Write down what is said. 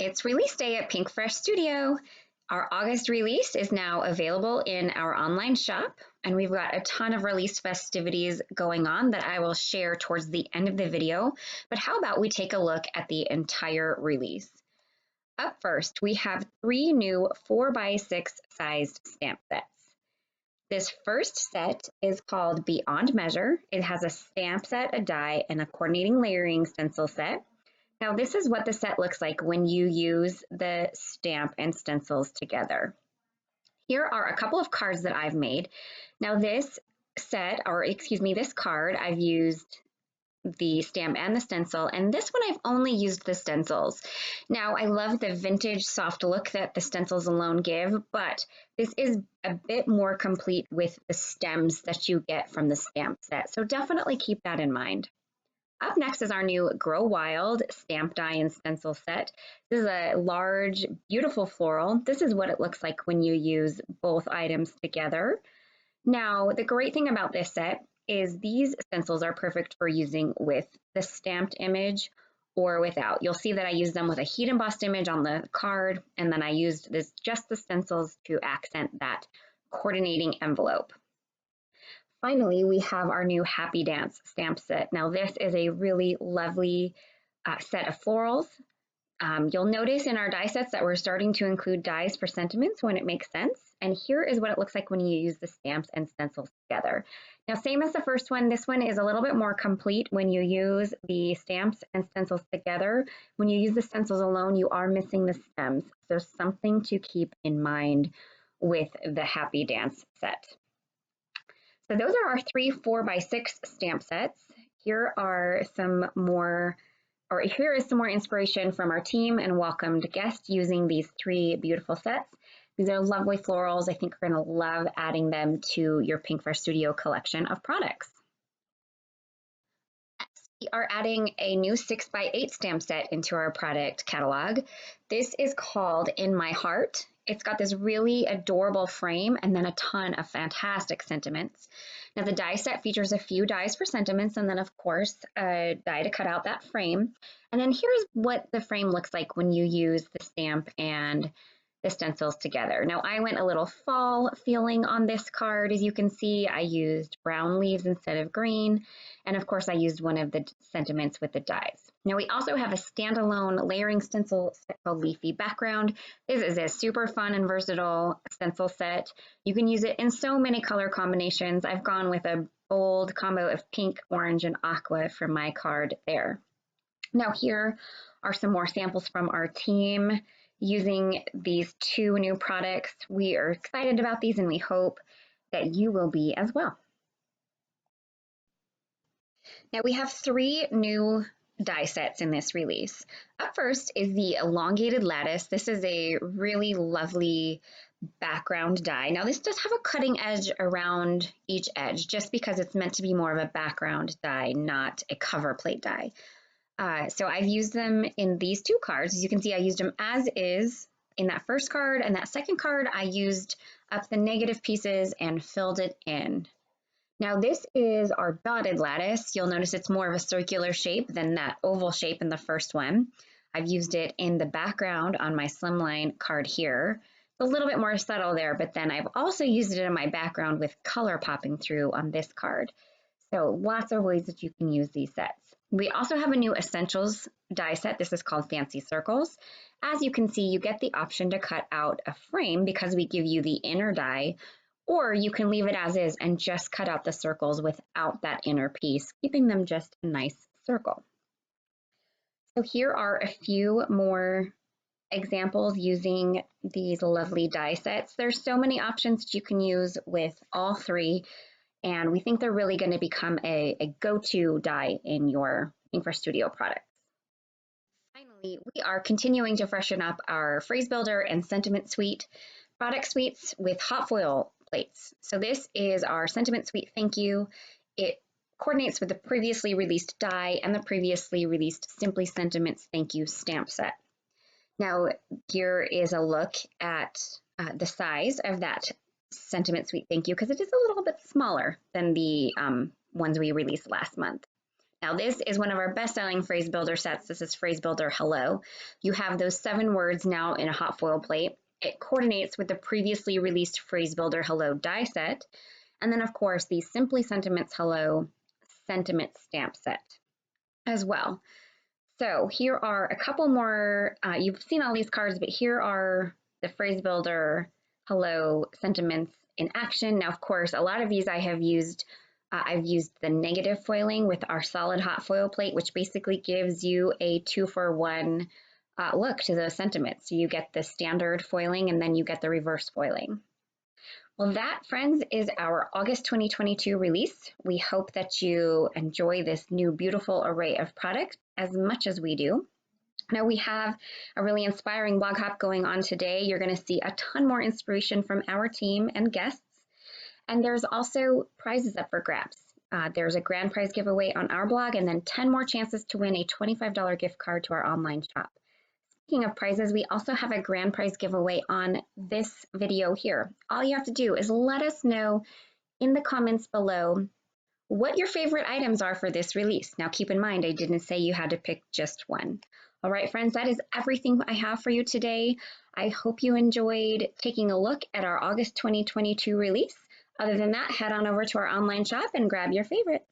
It's release day at Pink Fresh Studio. Our August release is now available in our online shop, and we've got a ton of release festivities going on that I will share towards the end of the video. But how about we take a look at the entire release? Up first, we have 3 new 4x6 sized stamp sets. This first set is called Beyond Measure. It has a stamp set, a die, and a coordinating layering stencil set. Now, this is what the set looks like when you use the stamp and stencils together. Here are a couple of cards that I've made. Now, this card, I've used the stamp and the stencil, and this one I've only used the stencils. Now, I love the vintage soft look that the stencils alone give, but this is a bit more complete with the stems that you get from the stamp set, so definitely keep that in mind. Up next is our new Grow Wild stamp die and stencil set. This is a large, beautiful floral. This is what it looks like when you use both items together. Now, the great thing about this set is these stencils are perfect for using with the stamped image or without. You'll see that I used them with a heat embossed image on the card, and then I used just the stencils to accent that coordinating envelope. Finally, we have our new Happy Dance stamp set. Now, this is a really lovely set of florals. You'll notice in our die sets that we're starting to include dies for sentiments when it makes sense. And here is what it looks like when you use the stamps and stencils together. Now, same as the first one, this one is a little bit more complete when you use the stamps and stencils together. When you use the stencils alone, you are missing the stems. So something to keep in mind with the Happy Dance set. So those are our 3 4x6 stamp sets. Here is some more inspiration from our team and welcomed guests using these 3 beautiful sets. These are lovely florals. I think you're going to love adding them to your Pink Fresh Studio collection of products. Next, we are adding a new 6x8 stamp set into our product catalog. This is called In My Heart. It's got this really adorable frame and then a ton of fantastic sentiments. Now, the die set features a few dies for sentiments and then, of course, a die to cut out that frame. And then here's what the frame looks like when you use the stamp and the stencils together. Now, I went a little fall feeling on this card. As you can see, I used brown leaves instead of green. And of course, I used one of the sentiments with the dies. Now, we also have a standalone layering stencil set called Leafy Background. This is a super fun and versatile stencil set. You can use it in so many color combinations. I've gone with a bold combo of pink, orange, and aqua for my card there. Now, here are some more samples from our team using these 2 new products. We are excited about these and we hope that you will be as well. Now, we have 3 new die sets in this release. Up first is the elongated lattice. This is a really lovely background die. Now, this does have a cutting edge around each edge just because it's meant to be more of a background die, not a cover plate die. So I've used them in these 2 cards. As you can see, I used them as is in that first card, and that second card, I used up the negative pieces and filled it in. Now, this is our dotted lattice. You'll notice it's more of a circular shape than that oval shape in the first one. I've used it in the background on my slimline card here. It's a little bit more subtle there, but then I've also used it in my background with color popping through on this card. So lots of ways that you can use these sets. We also have a new Essentials die set. This is called Fancy Circles. As you can see, you get the option to cut out a frame because we give you the inner die, or you can leave it as is and just cut out the circles without that inner piece, keeping them just a nice circle. So here are a few more examples using these lovely die sets. There's so many options that you can use with all 3. And we think they're really going to become a go-to die in your Pink Fresh Studio products. Finally, we are continuing to freshen up our phrase builder and sentiment suite product suites with hot foil plates. So this is our sentiment suite thank you. It coordinates with the previously released die and the previously released Simply Sentiments thank you stamp set. Now, here is a look at the size of that sentiment suite thank you because it is a little bit smaller than the ones we released last month. Now, this is one of our best-selling phrase builder sets. This is Phrase Builder Hello. You have those 7 words now in a hot foil plate. It coordinates with the previously released Phrase Builder Hello die set. And then, of course, the Simply Sentiments Hello sentiment stamp set as well. So here are a couple more. You've seen all these cards, but here are the Phrase Builder Hello sentiments in action. Now, of course, a lot of these I have used. I've used the negative foiling with our solid hot foil plate, which basically gives you a 2-for-1 look to those sentiments. So you get the standard foiling and then you get the reverse foiling. Well, that, friends, is our August 2022 release. We hope that you enjoy this new beautiful array of products as much as we do. Now, we have a really inspiring blog hop going on today. You're going to see a ton more inspiration from our team and guests. And there's also prizes up for grabs. There's a grand prize giveaway on our blog and then 10 more chances to win a $25 gift card to our online shop. Speaking of prizes, we also have a grand prize giveaway on this video here. All you have to do is let us know in the comments below what your favorite items are for this release. Now, keep in mind, I didn't say you had to pick just one. All right, friends, that is everything I have for you today. I hope you enjoyed taking a look at our August 2022 release. Other than that, head on over to our online shop and grab your favorite.